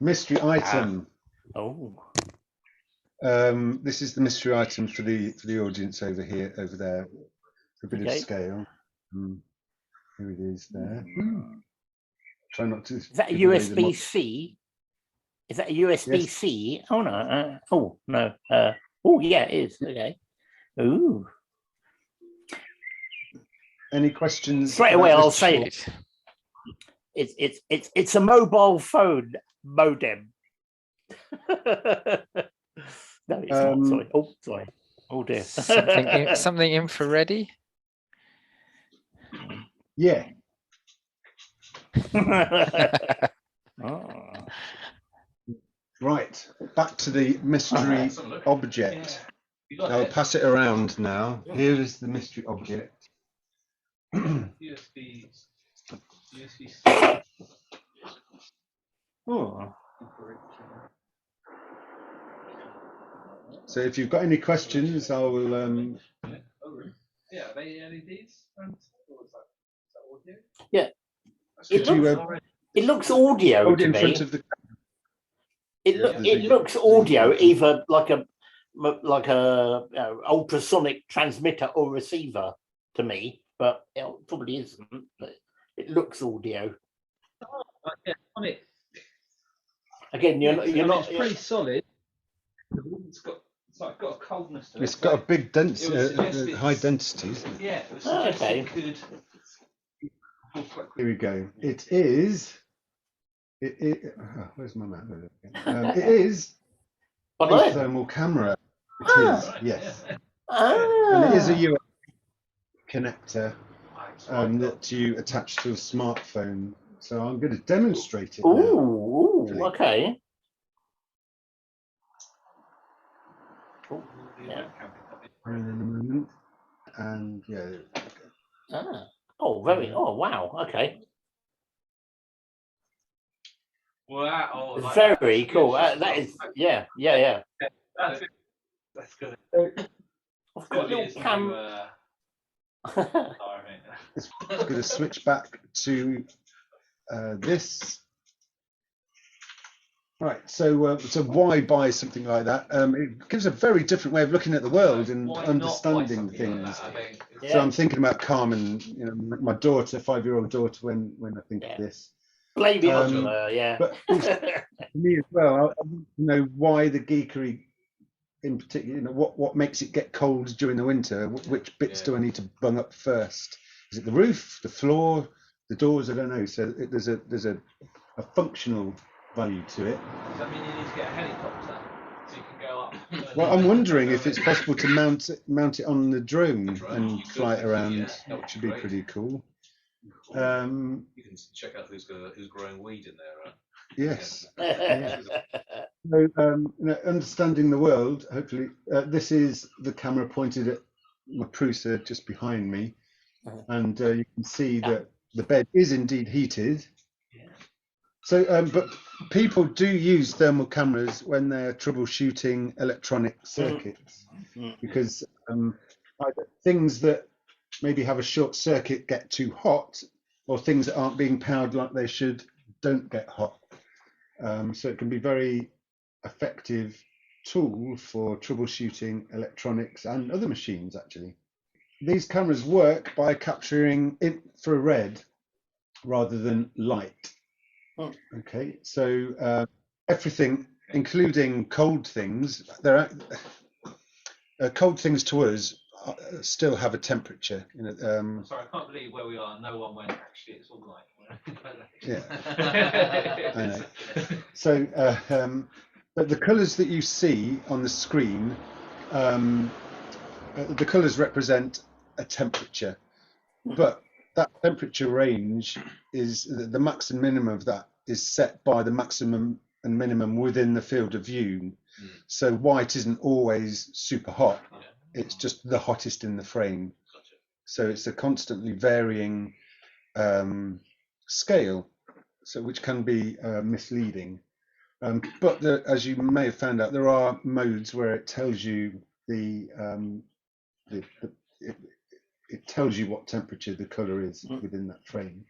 mystery item. Oh. This is the mystery item for the audience over there. A bit of scale. Here it is there. Try not to. Is that a USB-C? Is that a USB-C? Yes. Oh no. Oh no. Oh yeah, it is. Okay. Ooh. Any questions? Straight away, I'll say it. It's a mobile phone modem. No, it's not. Sorry. Oh, sorry. Oh dear. Something infrared-y? Yeah. Oh. Right. Back to the mystery object. I'll pass it around now. Here is the mystery object. USB. Oh. So if you've got any questions, I will. Yeah, are they LEDs? Yeah. It looks audio to me. It looks audio, either like a ultrasonic transmitter or receiver to me, but it probably isn't. But it looks audio. Oh, yeah, on it. Again, you're not. It's pretty solid. It's got a coldness to it. It's got a big density, high density, isn't it? Yeah, it was okay. Good. Here we go. It is. Where's my map? It is a thermal camera. It is, yes. And it is a USB connector that you attach to a smartphone. So I'm going to demonstrate it. Ooh, okay. Yeah. In a moment. And yeah. Oh, wow. Okay. Wow. Oh, very cool. That is, yeah. That's good. I've got a little camera. It's going to switch back to this. Right, so why buy something like that? It gives a very different way of looking at the world and understanding things. So I'm thinking about Carmen, my daughter, 5-year-old daughter, when I think of this. Blame it on her, yeah. But me as well, I want to know why the Geekery in particular, what makes it get cold during the winter? Which bits do I need to bung up first? Is it the roof, the floor, the doors? I don't know. So there's a functional value to it. Does that mean you need to get a helicopter so you can go up? Well, I'm wondering if it's possible to mount it on the drone and fly it around. That should be pretty cool. You can check out who's growing weed in there. Yes. So, understanding the world. Hopefully, this is the camera pointed at my Prusa just behind me, and you can see that the bed is indeed heated. So, but people do use thermal cameras when they're troubleshooting electronic circuits, because either things that maybe have a short circuit get too hot, or things that aren't being powered like they should don't get hot. So it can be very effective tool for troubleshooting electronics and other machines, actually. These cameras work by capturing infrared rather than light. Okay, so everything, including cold things, cold things to us still have a temperature. Sorry, I can't believe where we are. No one went, actually, it's all light. Yeah, I know. So, but the colours that you see on the screen, the colours represent a temperature, but that temperature range is the max and minimum of that is set by the maximum and minimum within the field of view. So white isn't always super hot. It's just the hottest in the frame. So it's a constantly varying scale, so which can be misleading. But as you may have found out, there are modes where it tells you it tells you what temperature the color is within that frame.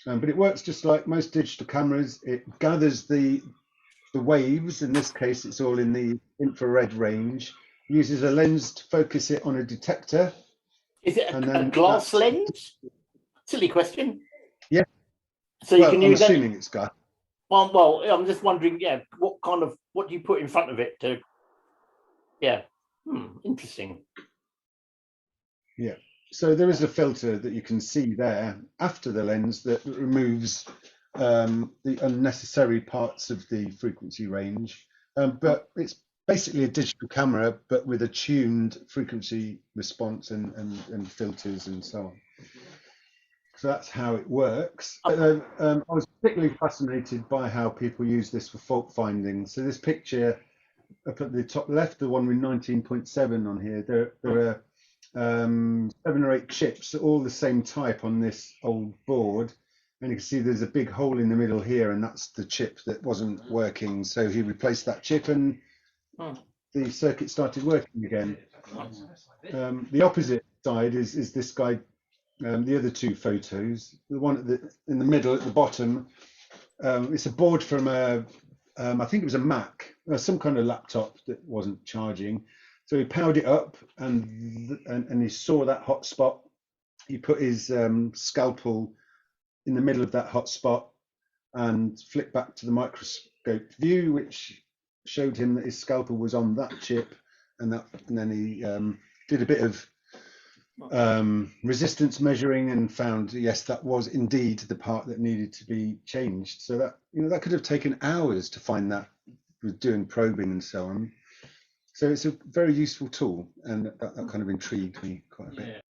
But it works just like most digital cameras. It gathers the waves. In this case, it's all in the infrared range. Uses a lens to focus it on a detector. Is it And a then glass that's- lens? Silly question. Yeah. So you Well, can I'm use that. assuming it's got. Well, I'm just wondering, yeah, what do you put in front of it to? Yeah, interesting. Yeah. So there is a filter that you can see there after the lens that removes the unnecessary parts of the frequency range. But it's basically a digital camera, but with a tuned frequency response and filters and so on. So that's how it works. I was particularly fascinated by how people use this for fault finding. So this picture up at the top left, the one with 19.7 on here, there are 7 or 8 chips, all the same type on this old board. And you can see there's a big hole in the middle here, and that's the chip that wasn't working. So he replaced that chip and the circuit started working again. The opposite side is this guy. The other 2 photos, the one in the middle at the bottom, it's a board from I think it was a Mac, some kind of laptop that wasn't charging. So he powered it up and he saw that hot spot. He put his scalpel in the middle of that hot spot and flipped back to the microscope view, which showed him that his scalpel was on that chip, and then he did a bit of resistance measuring and found, yes, that was indeed the part that needed to be changed. So that, that could have taken hours to find that with doing probing and so on. So it's a very useful tool, and that kind of intrigued me quite a bit.